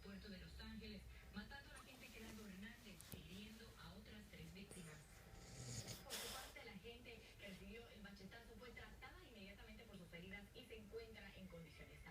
aeropuerto de Los Ángeles, matando al agente Gerardo Hernández, hiriendo a otras 3 víctimas. Por su parte, la gente que recibió el machetazo fue tratada inmediatamente por sus heridas y se encuentra en condiciones